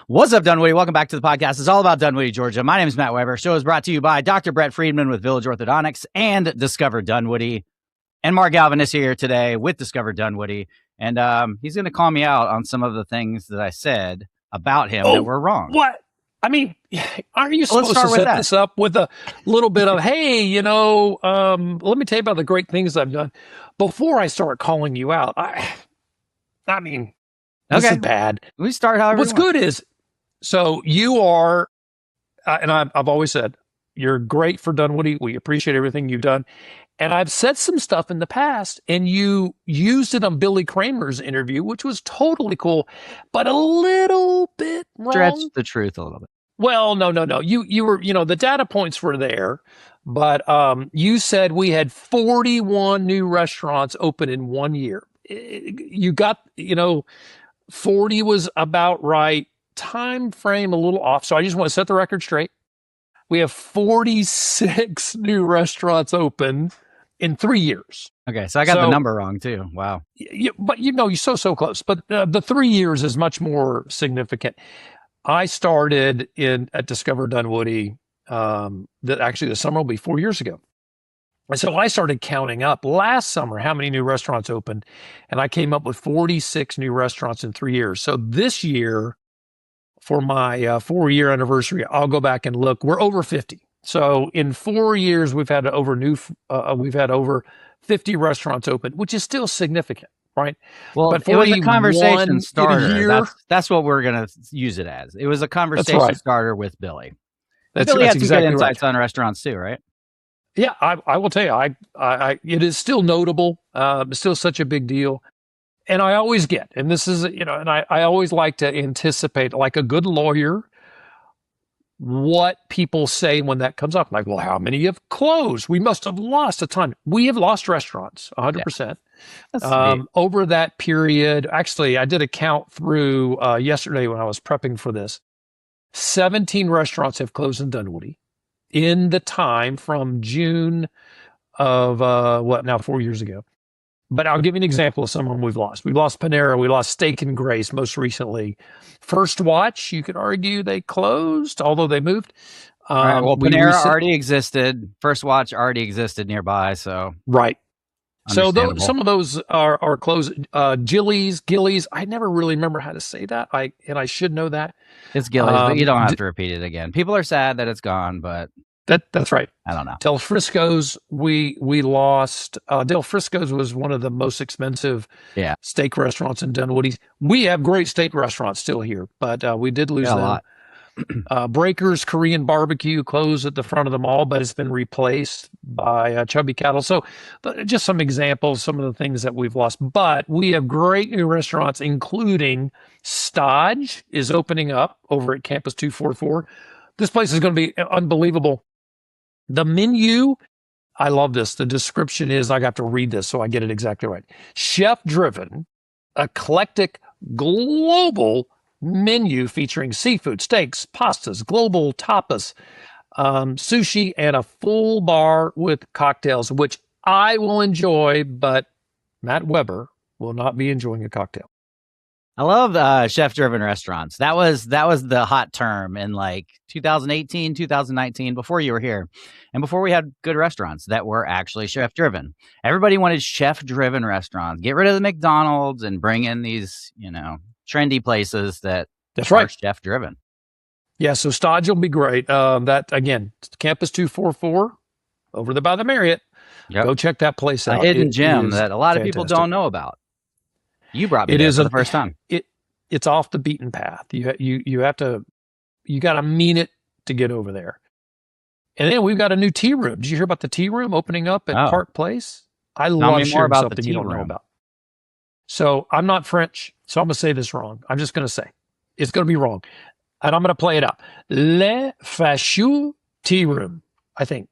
What's up, Dunwoody? Welcome back to the podcast. It's all about Dunwoody, Georgia. My name is Matt Weber. Show is brought to you by Dr. Brett Friedman with Village Orthodontics and Discover Dunwoody. And Mark Galvin is here today with Discover Dunwoody. And he's going to call me out on some of the things that I said about him that were wrong. What? I mean, aren't you supposed to set this up with a little bit of, hey, let me tell you about the great things I've done before I start calling you out? I mean, this is bad. We start however What's good is, so you are, and I've always said, you're great for Dunwoody. We appreciate everything you've done. And I've said some stuff in the past, and you used it on Billy Kramer's interview, which was totally cool, but a little bit wrong. Stretch the truth a little bit. Well, no. You were, the data points were there, but you said we had 41 new restaurants open in 1 year. You got, 40 was about right. Time frame a little off. So I just want to set the record straight. We have 46 new restaurants open in 3 years. Okay, so I got the number wrong too. Wow. But you're so close. But the 3 years is much more significant. I started at Discover Dunwoody. Actually, the summer will be 4 years ago. And so I started counting up last summer how many new restaurants opened, and I came up with 46 new restaurants in 3 years. So this year, for my 4-year anniversary, I'll go back and look. We're over 50. So in 4 years, we've had over 50 restaurants open, which is still significant, right? Well, but it was a conversation starter. That's what we're going to use it as. It was a conversation starter with Billy. Billy had some good insights on restaurants too, right? Yeah, I will tell you, it is still notable. It's still such a big deal. And I always get, and this is, and I always like to anticipate, like a good lawyer, what people say when that comes up. Like, well, how many have closed? We must have lost a ton. We have lost restaurants, 100%. Yeah. Over that period. Actually, I did a count through yesterday when I was prepping for this. 17 restaurants have closed in Dunwoody in the time from June of, 4 years ago. But I'll give you an example of someone we've lost. We lost Panera. We lost Steak and Grace most recently. First Watch, you could argue they closed, although they moved. Right, well, Panera already existed. First Watch already existed nearby, so. Right. So some of those are closed. Gillies. I never really remember how to say that. I should know that. It's Gillies, but you don't have to repeat it again. People are sad that it's gone, but. That's right. I don't know. Del Frisco's, we lost. Del Frisco's was one of the most expensive steak restaurants in Dunwoody. We have great steak restaurants still here, but we did lose them. A lot. Breaker's Korean Barbecue closed at the front of the mall, but it's been replaced by Chubby Cattle. So just some examples, some of the things that we've lost. But we have great new restaurants, including Stodge is opening up over at Campus 244. This place is going to be unbelievable. The menu, I love this. The description is, I got to read this so I get it exactly right. Chef-driven, eclectic, global menu featuring seafood, steaks, pastas, global tapas, sushi, and a full bar with cocktails, which I will enjoy, but Matt Weber will not be enjoying a cocktail. I love chef-driven restaurants. That was the hot term in like 2018, 2019, before you were here, and before we had good restaurants that were actually chef-driven. Everybody wanted chef-driven restaurants. Get rid of the McDonald's and bring in these, trendy places that's right, chef-driven. Yeah, so Stodge will be great. That again, Campus 244 over there by the Marriott. Yep. Go check that place out. A hidden gem that a lot of people don't know about. You brought me there for the first time. It's off the beaten path. You got to mean it to get over there. And then we've got a new tea room. Did you hear about the tea room opening up at Park Place? I love sharing something you don't know about. So I'm not French, so I'm going to say this wrong. I'm just going to say it's going to be wrong. And I'm going to play it out. Le Facheux Tea Room, I think.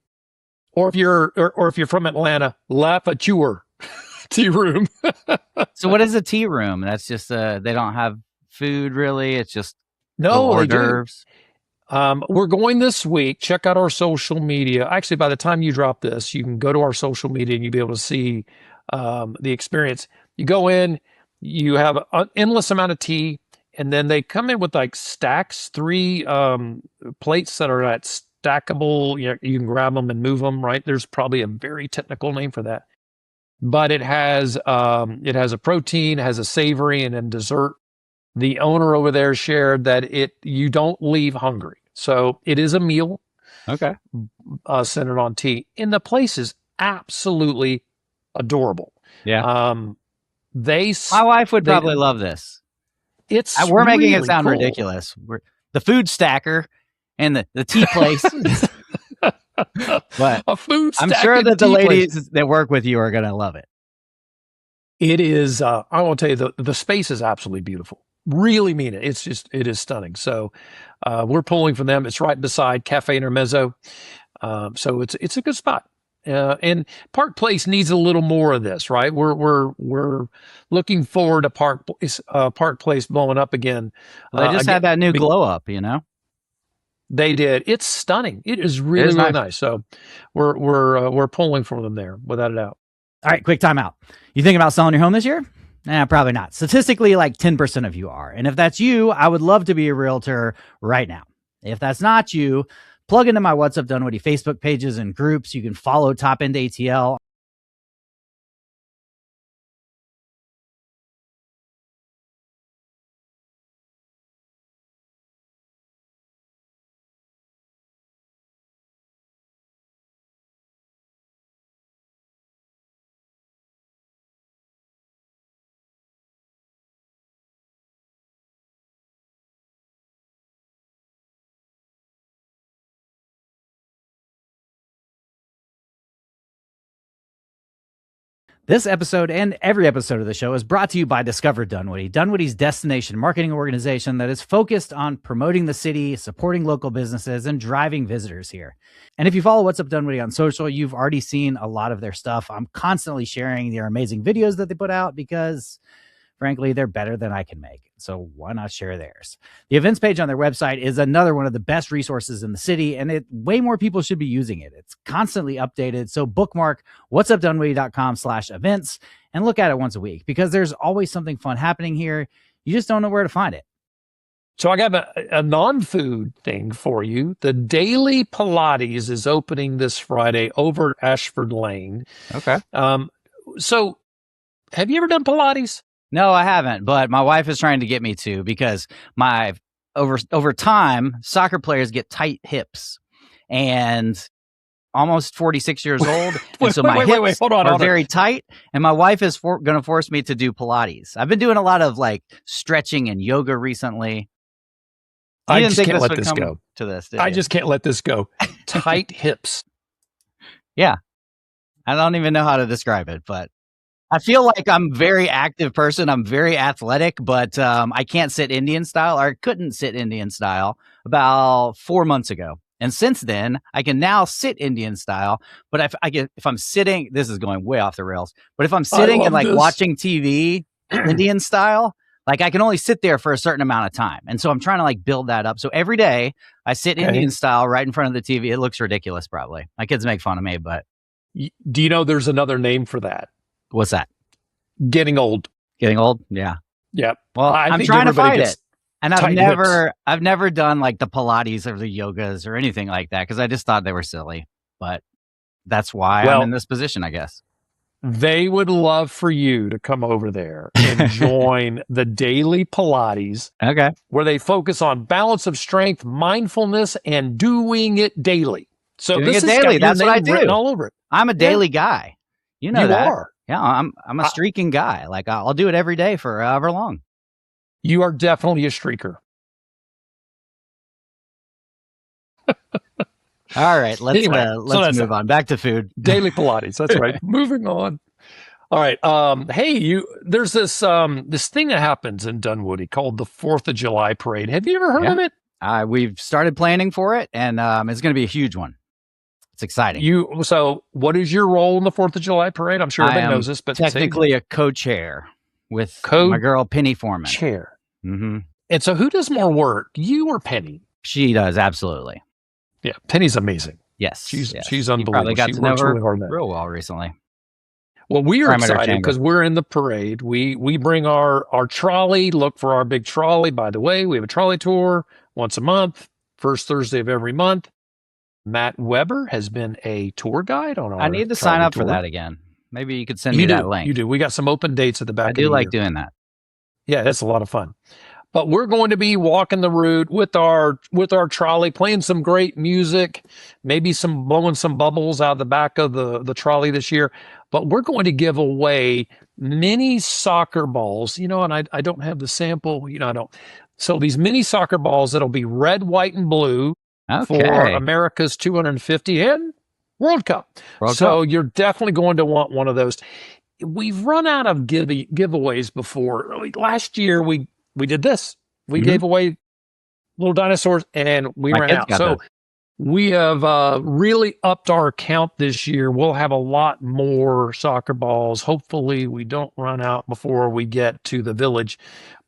Or if you're from Atlanta, La Facheur Tea Room. So what is a tea room? That's just they don't have food really. It's just hors d'oeuvres. We're going this week. Check out our social media. Actually, by the time you drop this, you can go to our social media and you'll be able to see the experience. You go in, you have an endless amount of tea. And then they come in with like stacks, 3 plates that are at stackable. You can grab them and move them, right? There's probably a very technical name for that. But it has a protein, has a savory, and then dessert. The owner over there shared that you don't leave hungry. So it is a meal. Okay. Centered on tea. And the place is absolutely adorable. Yeah. My wife would probably love this. We're making it sound cool. Ridiculous. The food stacker and the tea place. But a food I'm sure that the ladies that work with you are going to love it. It is, I will tell you, the space is absolutely beautiful. Really mean it. It is stunning. So we're pulling from them. It's right beside Cafe Intermezzo. So it's a good spot. And Park Place needs a little more of this, right? We're looking forward to Park Place blowing up again. Well, they just had that new glow up, They did. It's stunning. It is really nice. So we're pulling from them there, without a doubt. All right, quick timeout. You thinking about selling your home this year? Probably not. Statistically, like 10% of you are. And if that's you, I would love to be a realtor right now. If that's not you, plug into my What's Up Dunwoody Facebook pages and groups. You can follow Top End ATL. This episode and every episode of the show is brought to you by Discover Dunwoody, Dunwoody's destination marketing organization that is focused on promoting the city, supporting local businesses, and driving visitors here. And if you follow What's Up Dunwoody on social, you've already seen a lot of their stuff. I'm constantly sharing their amazing videos that they put out because, frankly, they're better than I can make. So why not share theirs? The events page on their website is another one of the best resources in the city, and way more people should be using it. It's constantly updated. So bookmark whatsupdunwoody.com/events and look at it once a week because there's always something fun happening here. You just don't know where to find it. So I got a non-food thing for you. The Daily Pilates is opening this Friday over at Ashford Lane. Okay. So have you ever done Pilates? No, I haven't, but my wife is trying to get me to because over time, soccer players get tight hips and almost 46 years old. And so my hips are very tight and my wife is going to force me to do Pilates. I've been doing a lot of like stretching and yoga recently. I just can't let this go. I just can't let this go. Tight hips. Yeah. I don't even know how to describe it, but I feel like I'm a very active person. I'm very athletic, but I can't sit Indian style, or couldn't sit Indian style about 4 months ago. And since then, I can now sit Indian style. But if I'm sitting, this is going way off the rails. But if I'm sitting and like watching TV Indian style, like I can only sit there for a certain amount of time. And so I'm trying to like build that up. So every day I sit Indian style right in front of the TV. It looks ridiculous, probably. My kids make fun of me, but. Do you know there's another name for that? What's that? Getting old. Getting old? Yeah. Yeah. Well, I'm trying to fight it. And I've never done like the Pilates or the yogas or anything like that because I just thought they were silly. But that's why I'm in this position, I guess. They would love for you to come over there and join the Daily Pilates. Okay. Where they focus on balance of strength, mindfulness, and doing it daily. So doing it daily. That's what I do. All over it. I'm a daily guy. You know that. You are. Yeah, I'm a streaking guy. Like I'll do it every day for however long. You are definitely a streaker. All right, let's move on. Back to food. Daily Pilates. That's right. Moving on. All right. Hey, there's this thing that happens in Dunwoody called the 4th of July parade. Have you ever heard of it? We've started planning for it, and it's going to be a huge one. It's exciting. So what is your role in the 4th of July parade? I'm sure everybody knows this, but technically a co-chair with my girl Penny Foreman. Chair. Mm-hmm. And so who does more work, you or Penny? She does, absolutely. Yeah, Penny's amazing. Yes. She's unbelievable. Probably got she to know works her really hard on that. real well recently. Well, we are excited because we're in the parade. We bring our trolley. Look for our big trolley. By the way, we have a trolley tour once a month, first Thursday of every month. Matt Weber has been a tour guide on our I need to sign up for that again. Maybe you could send me that link. You do. We got some open dates at the back. I do like doing that. Yeah, that's a lot of fun. But we're going to be walking the route with our trolley, playing some great music, maybe blowing some bubbles out of the back of the trolley this year. But we're going to give away mini soccer balls, and I don't have the sample, I don't. So these mini soccer balls that'll be red, white, and blue for America's 250 and World Cup. You're definitely going to want one of those. We've run out of giveaways before. Last year we did this. We gave away little dinosaurs and we ran out. So we have really upped our count this year. We'll have a lot more soccer balls. Hopefully we don't run out before we get to the village.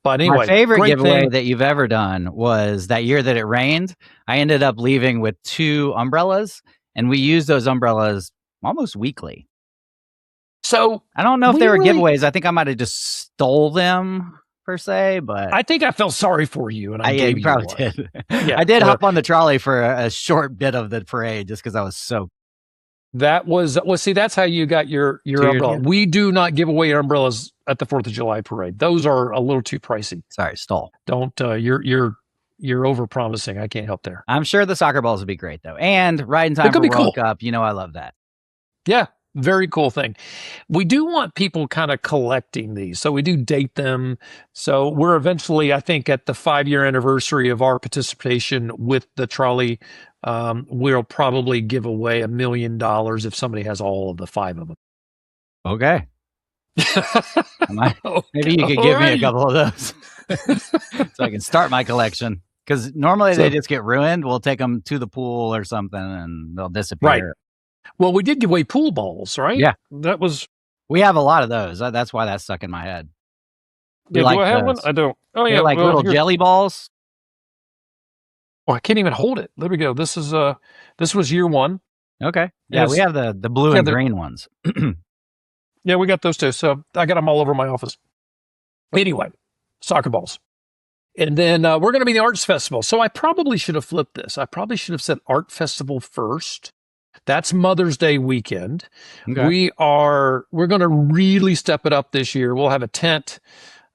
But anyway, my favorite giveaway that you've ever done was that year that it rained. I ended up leaving with 2 umbrellas, and we used those umbrellas almost weekly. So I don't know if they were giveaways. I think I might have just stole them per se, but I think I felt sorry for you, and I gave you probably one. did. Yeah, I did hop on the trolley for a short bit of the parade just because I was so. That was see. That's how you got your umbrella. We do not give away umbrellas at the 4th of July parade. Those are a little too pricey. Sorry, stole. Don't you're over promising. I can't help there. I'm sure the soccer balls would be great though, and right in time for World Cup. I love that. Yeah. Very cool thing. We do want people kind of collecting these. So we do date them. So we're eventually, I think, at the 5-year anniversary of our participation with the trolley. We'll probably give away $1 million if somebody has all of the 5 of them. Okay. Maybe you could give me a couple of those so I can start my collection. Because normally they just get ruined. We'll take them to the pool or something and they'll disappear. Right. Well, we did give away pool balls, right? Yeah. We have a lot of those. That's why that's stuck in my head. Yeah, do I have one? I don't. Oh, yeah. Like little jelly balls. Oh, I can't even hold it. There we go. This was year 1. Okay. Yeah, we have the blue and green ones. Yeah, we got those too. So I got them all over my office. Anyway, soccer balls. And then we're going to be the Arts Festival. So I probably should have flipped this. I probably should have said Art Festival first. That's Mother's Day weekend. Okay. We're going to really step it up this year. We'll have a tent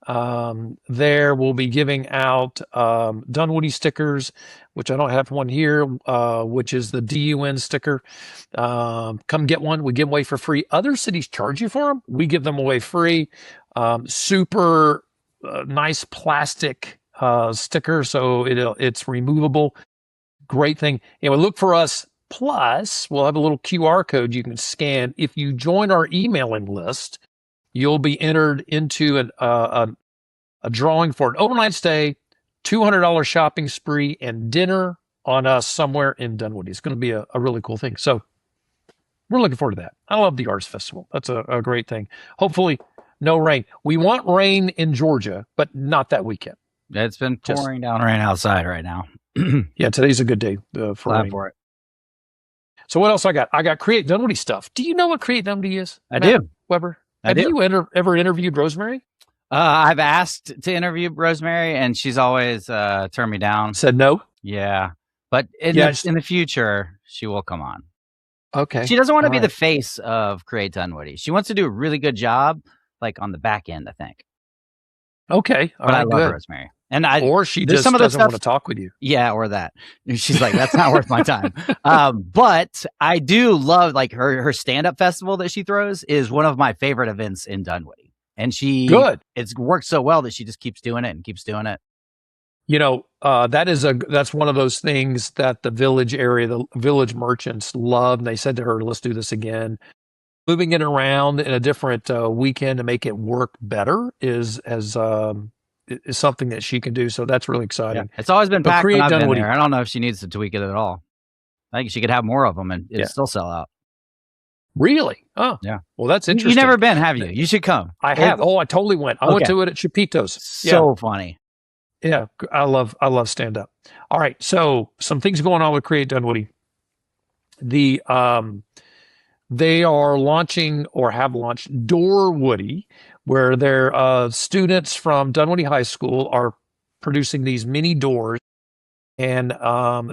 there. We'll be giving out Dunwoody stickers, which I don't have one here, which is the DUN sticker. Come get one. We give away for free. Other cities charge you for them. We give them away free. Super nice plastic sticker, so it's removable. Great thing. Look for us. Plus, we'll have a little QR code you can scan. If you join our emailing list, you'll be entered into a drawing for an overnight stay, $200 shopping spree, and dinner on us somewhere in Dunwoody. It's going to be a really cool thing. So we're looking forward to that. I love the Arts Festival. That's a great thing. Hopefully, no rain. We want rain in Georgia, but not that weekend. It's been pouring down rain outside right now. Yeah, today's a good day for rain. For it. So what else I got? I got Create Dunwoody stuff. Do you know what Create Dunwoody is? I do. Weber? Have you ever interviewed Rosemary? I've asked to interview Rosemary, and she's always turned me down. Said no? Yeah. But in the future, she will come on. Okay. She doesn't want to be the face of Create Dunwoody. She wants to do a really good job, like on the back end, I think. Okay. But I love Rosemary. Or she just doesn't want to talk with you. Yeah, or that. She's like, that's not worth my time. But I do love, like, her stand-up festival that she throws is one of my favorite events in Dunwoody. And it's worked so well that she just keeps doing it and keeps doing it. That's one of those things that the village area, the village merchants love. And they said to her, let's do this again. Moving it around in a different weekend to make it work better is something that she can do. So that's really exciting. Yeah. It's always been packed when I've been there. I don't know if she needs to tweak it at all. I think she could have more of them and it'd still sell out. Really? Oh, yeah. Well, that's interesting. You've never been, have you? You should come. I have. Oh, I totally went. I went to it at Chapito's. So funny. Yeah. I love stand up. All right. So some things going on with Create Dunwoody. They are launching or have launched Dorwoody, where their students from Dunwoody High School are producing these mini doors, and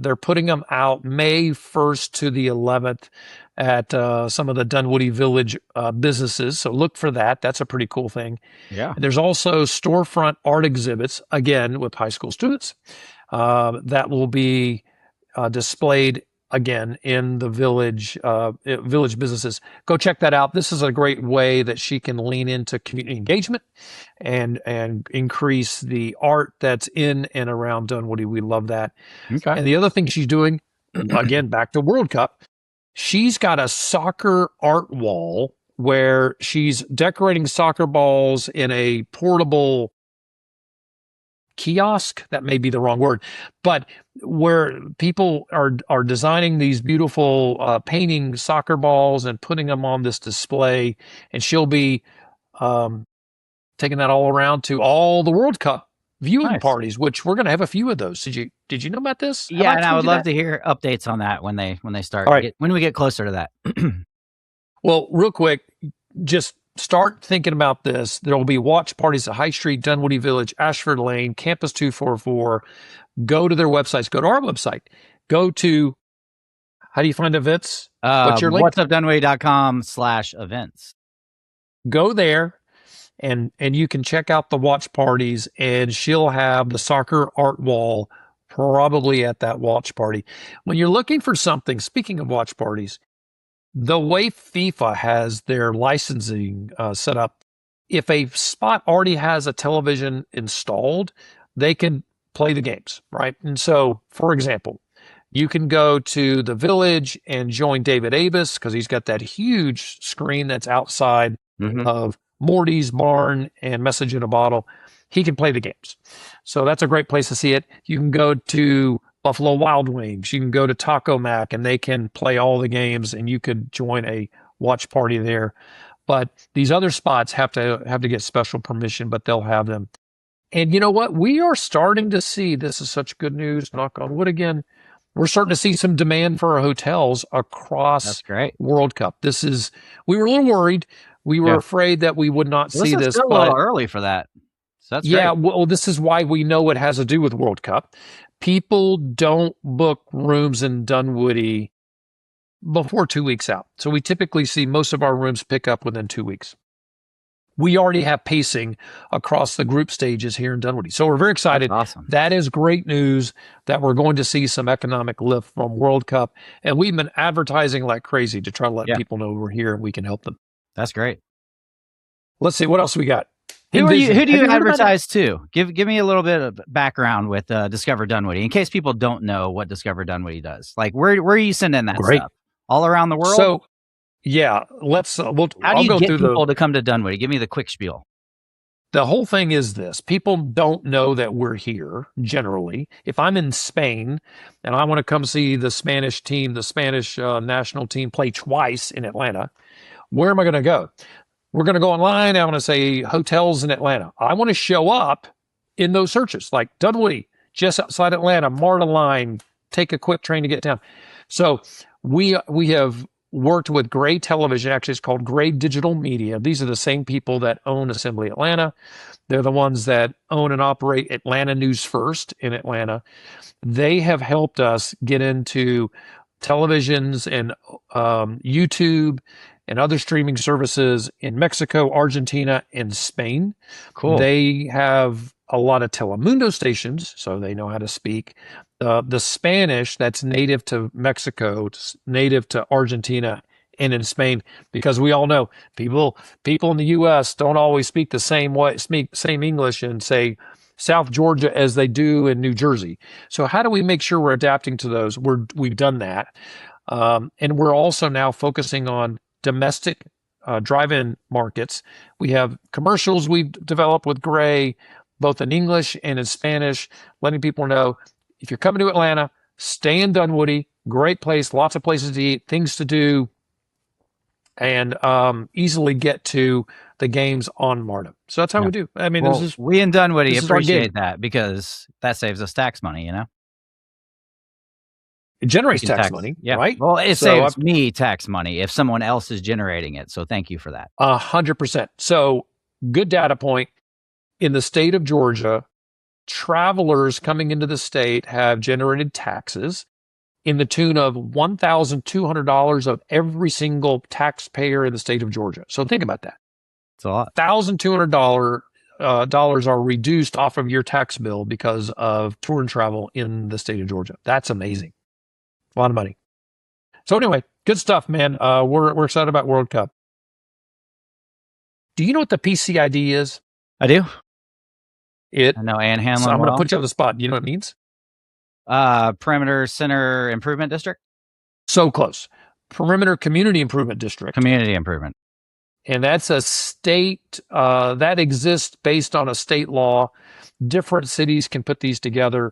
they're putting them out May 1st to the 11th at some of the Dunwoody Village businesses. So look for that. That's a pretty cool thing. Yeah. And there's also storefront art exhibits, again, with high school students, that will be displayed again in the village businesses. Go check that out. This is a great way that she can lean into community engagement and increase the art that's in and around Dunwoody. We love that. Okay. And the other thing she's doing, again, back to World Cup, she's got a soccer art wall where she's decorating soccer balls in a portable kiosk. That may be the wrong word, but where people are designing these beautiful painting soccer balls and putting them on this display, and she'll be taking that all around to all the World Cup viewing parties, which we're going to have a few of those. Did you know about this? Yeah, and I would love to hear updates on that when they start. Right. When we get closer to that. Well, real quick, just start thinking about this. There will be watch parties at High Street, Dunwoody Village, Ashford Lane, Campus 244. Go to their websites. Go to our website. Go to, how do you find events? What's your link? whatsupdunwoody.com/events. Go there and you can check out the watch parties, and she'll have the soccer art wall probably at that watch party. When you're looking for something, speaking of watch parties, the way FIFA has their licensing set up, if a spot already has a television installed, they can play the games, right? And so, for example, you can go to the Village and join David Avis because he's got that huge screen that's outside of Morty's Barn and Message in a Bottle. He can play the games. So that's a great place to see it. You can go to Buffalo Wild Wings. You can go to Taco Mac and they can play all the games, and you could join a watch party there. But these other spots have to get special permission, but they'll have them. And you know what? We are starting to see, this is such good news, knock on wood again, we're starting to see some demand for our hotels across That's great. World Cup. We were a little worried. We were afraid that we would not see this. Still a little early for that. So that's great. Well, this is why we know it has to do with World Cup. People don't book rooms in Dunwoody before 2 weeks out. So we typically see most of our rooms pick up within 2 weeks. We already have pacing across the group stages here in Dunwoody. So we're very excited. That's awesome. That is great news that we're going to see some economic lift from World Cup. And we've been advertising like crazy to try to let people know we're here and we can help them. That's great. Let's see, what else we got? Who do you advertise to? Give me a little bit of background with Discover Dunwoody, in case people don't know what Discover Dunwoody does. Like, where are you sending that stuff? All around the world? So, yeah, let's. How do you get people to come to Dunwoody? Give me the quick spiel. The whole thing is this: people don't know that we're here. Generally, if I'm in Spain and I want to come see the Spanish team, the Spanish national team play twice in Atlanta, where am I going to go? We're going to go online. I want to say hotels in Atlanta. I want to show up in those searches, like Dunwoody, just outside Atlanta, MARTA line, take a quick train to get down. So we have worked with Gray Television. Actually, it's called Gray Digital Media. These are the same people that own Assembly Atlanta. They're the ones that own and operate Atlanta News First in Atlanta. They have helped us get into televisions and YouTube and other streaming services in Mexico, Argentina, and Spain. Cool. They have a lot of Telemundo stations, so they know how to speak the Spanish that's native to Mexico, native to Argentina, and in Spain, because we all know people in the U.S. don't always speak the same English in, say, South Georgia as they do in New Jersey. So how do we make sure we're adapting to those? We've done that. And we're also now focusing on domestic drive-in markets. We have commercials we've developed with Gray, both in English and in Spanish, letting people know, if you're coming to Atlanta, stay in Dunwoody. Great place, lots of places to eat, things to do, and easily get to the games on MARTA. So that's how we do. I mean, we in Dunwoody appreciate that, because that saves us tax money, you know? It generates tax money, right? Well, it saves me tax money if someone else is generating it. So thank you for that. 100%. So good data point. In the state of Georgia, travelers coming into the state have generated taxes in the tune of $1,200 of every single taxpayer in the state of Georgia. So think about that. It's a lot. $1,200 dollars are reduced off of your tax bill because of tour and travel in the state of Georgia. That's amazing. A lot of money. So anyway, good stuff, man. We're excited about World Cup. Do you know what the PCID is? I do. I know Ann Hanlon. So I'm going to put you on the spot. Do you know what it means? Perimeter Center Improvement District. So close. Perimeter Community Improvement District. Community Improvement. And that's a state that exists based on a state law. Different cities can put these together.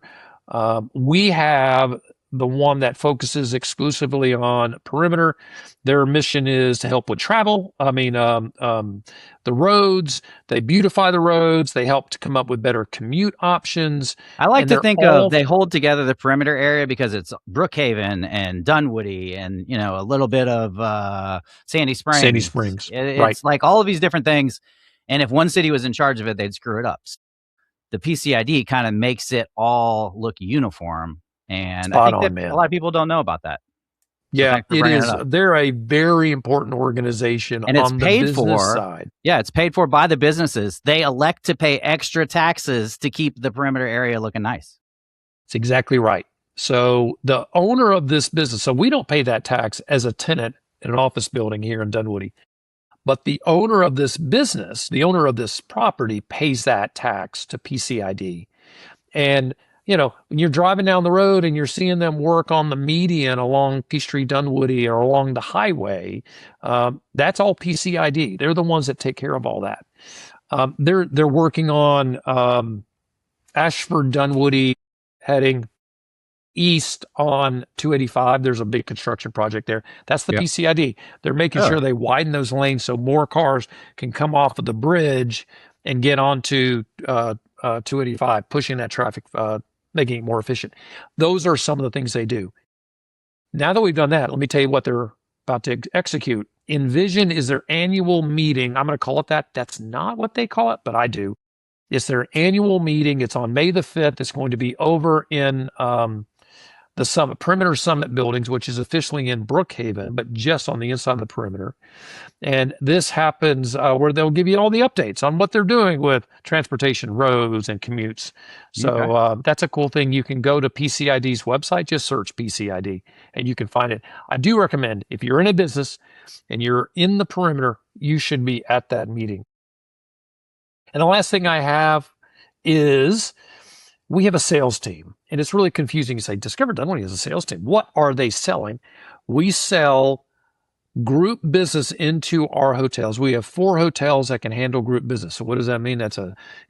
We have the one that focuses exclusively on perimeter. Their mission is to help with travel. The roads, they beautify the roads. They help to come up with better commute options. I like to think they hold together the perimeter area because it's Brookhaven and Dunwoody and, a little bit of Sandy Springs. It's like all of these different things. And if one city was in charge of it, they'd screw it up. The PCID kind of makes it all look uniform. And I think a lot of people don't know about that. Yeah, it is. They're a very important organization and it's on paid the business for, side. Yeah, it's paid for by the businesses. They elect to pay extra taxes to keep the perimeter area looking nice. That's exactly right. So the owner of this business, so we don't pay that tax as a tenant in an office building here in Dunwoody, but the owner of this business, the owner of this property pays that tax to PCID. And when you're driving down the road and you're seeing them work on the median along Peachtree Dunwoody or along the highway, that's all PCID. They're the ones that take care of all that. They're working on Ashford Dunwoody heading east on 285. There's a big construction project there. That's the PCID. They're making sure they widen those lanes so more cars can come off of the bridge and get onto 285, pushing that traffic, making it more efficient. Those are some of the things they do. Now that we've done that, let me tell you what they're about to execute. Envision is their annual meeting. I'm going to call it that. That's not what they call it, but I do. It's their annual meeting. It's on May the 5th. It's going to be over in the Perimeter Summit buildings, which is officially in Brookhaven, but just on the inside of the perimeter. And this happens where they'll give you all the updates on what they're doing with transportation, roads, and commutes. So that's a cool thing. You can go to PCID's website, just search PCID, and you can find it. I do recommend, if you're in a business and you're in the perimeter, you should be at that meeting. And the last thing I have is we have a sales team, and it's really confusing. You say, Discover Dunwoody has a sales team. What are they selling? We sell group business into our hotels. We have 4 hotels that can handle group business. So what does that mean? That's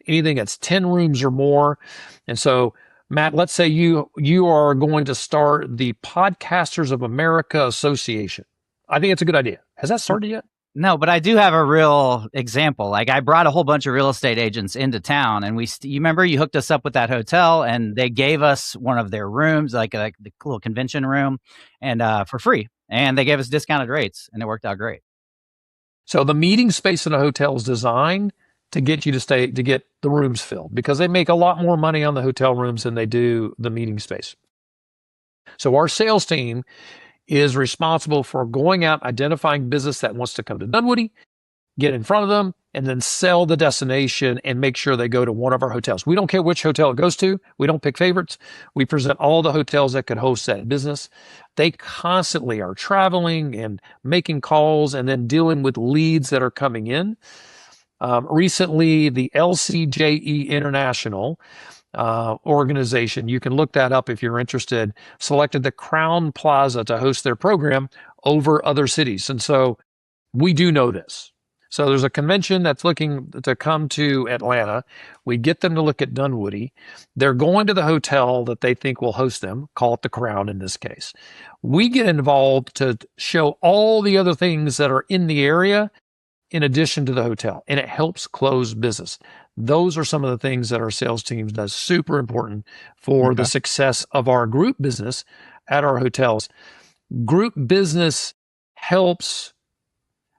anything that's 10 rooms or more. And so, Matt, let's say you are going to start the Podcasters of America Association. I think it's a good idea. Has that started yet? No, but I do have a real example. Like I brought a whole bunch of real estate agents into town, and you remember you hooked us up with that hotel, and they gave us one of their rooms, like the little convention room, and for free. And they gave us discounted rates, and it worked out great. So the meeting space in a hotel is designed to get you to get the rooms filled because they make a lot more money on the hotel rooms than they do the meeting space. So our sales team is responsible for going out, identifying business that wants to come to Dunwoody, get in front of them, and then sell the destination and make sure they go to one of our hotels. We don't care which hotel it goes to. We don't pick favorites. We present all the hotels that could host that business. They constantly are traveling and making calls and then dealing with leads that are coming in. Recently, the LCJE International organization, you can look that up if you're interested, selected the Crown Plaza to host their program over other cities. And so we do know this. So there's a convention that's looking to come to Atlanta. We get them to look at Dunwoody. They're going to the hotel that they think will host them, call it the Crown in this case. We get involved to show all the other things that are in the area in addition to the hotel, and it helps close business. Those are some of the things that our sales team does super important for the success of our group business, at our hotels. Group business helps,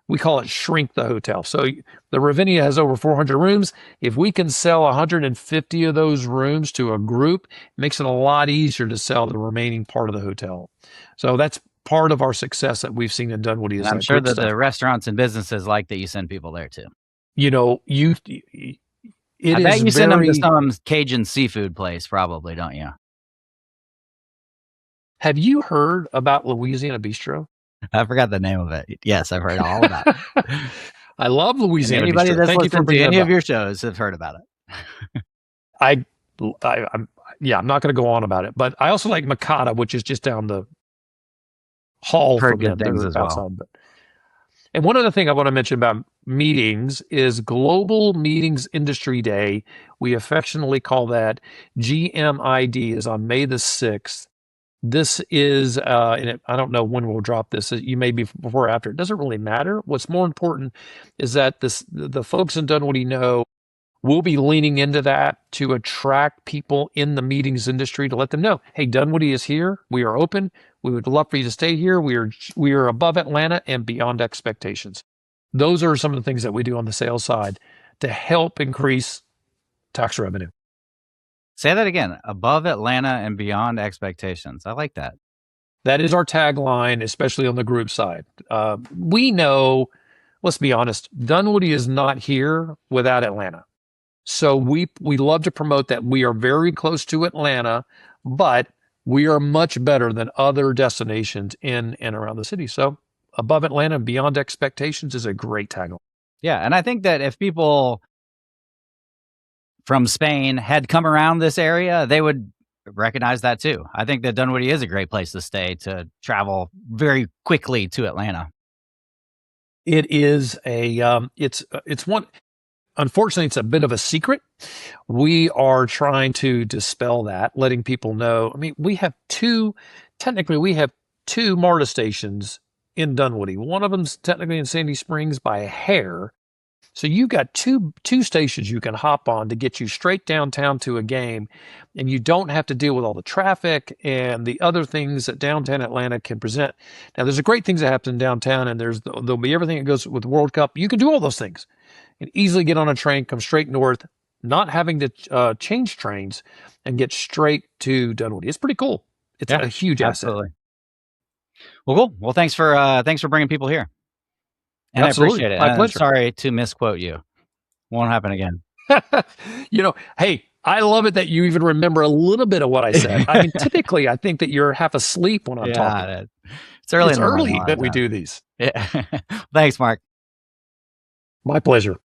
we call it shrink the hotel. So the Ravinia has over 400 rooms. If we can sell 150 of those rooms to a group, it makes it a lot easier to sell the remaining part of the hotel. So that's part of our success that we've seen in Dunwoody. And I'm sure that the restaurants and businesses like that you send people there too. You know, I bet you send them to some Cajun seafood place, probably, don't you? Have you heard about Louisiana Bistro? I forgot the name of it. Yes, I've heard all about it. I love Louisiana Anybody Bistro. that's Thank you for bringing any of your shows have heard about it. I'm not going to go on about it, but I also like Makata, which is just down the hall from them. Things as well. And one other thing I want to mention about meetings is Global Meetings Industry Day. We affectionately call that GMID, is on May the 6th. This is, and I don't know when we'll drop this. You may be before or after. It doesn't really matter. What's more important is that the folks in Dunwoody know we'll be leaning into that to attract people in the meetings industry, to let them know, hey, Dunwoody is here. We are open. We would love for you to stay here. We are above Atlanta and beyond expectations. Those are some of the things that we do on the sales side to help increase tax revenue. Say that again. Above Atlanta and beyond expectations. I like that. That is our tagline, especially on the group side. We know, let's be honest, Dunwoody is not here without Atlanta. So we love to promote that we are very close to Atlanta, but we are much better than other destinations in and around the city. So above Atlanta and beyond expectations is a great tagline. Yeah, and I think that if people from Spain had come around this area, they would recognize that too. I think that Dunwoody is a great place to stay, to travel very quickly to Atlanta. It is it's one. Unfortunately, it's a bit of a secret. We are trying to dispel that, letting people know. I mean, we have two MARTA stations in Dunwoody. One of them's technically in Sandy Springs by a hair. So you've got two stations you can hop on to get you straight downtown to a game, and you don't have to deal with all the traffic and the other things that downtown Atlanta can present. Now, there's great things that happen downtown, and there'll be everything that goes with the World Cup. You can do all those things and easily get on a train, come straight north, not having to change trains, and get straight to Dunwoody. It's pretty cool. It's a huge absolutely. Asset. Well, cool. Well, thanks for bringing people here. And absolutely. I appreciate it. My pleasure. I'm sorry to misquote you. Won't happen again. Hey, I love it that you even remember a little bit of what I said. I mean, typically, I think that you're half asleep when I'm talking. It's early that we do these. Yeah. Thanks, Mark. My pleasure.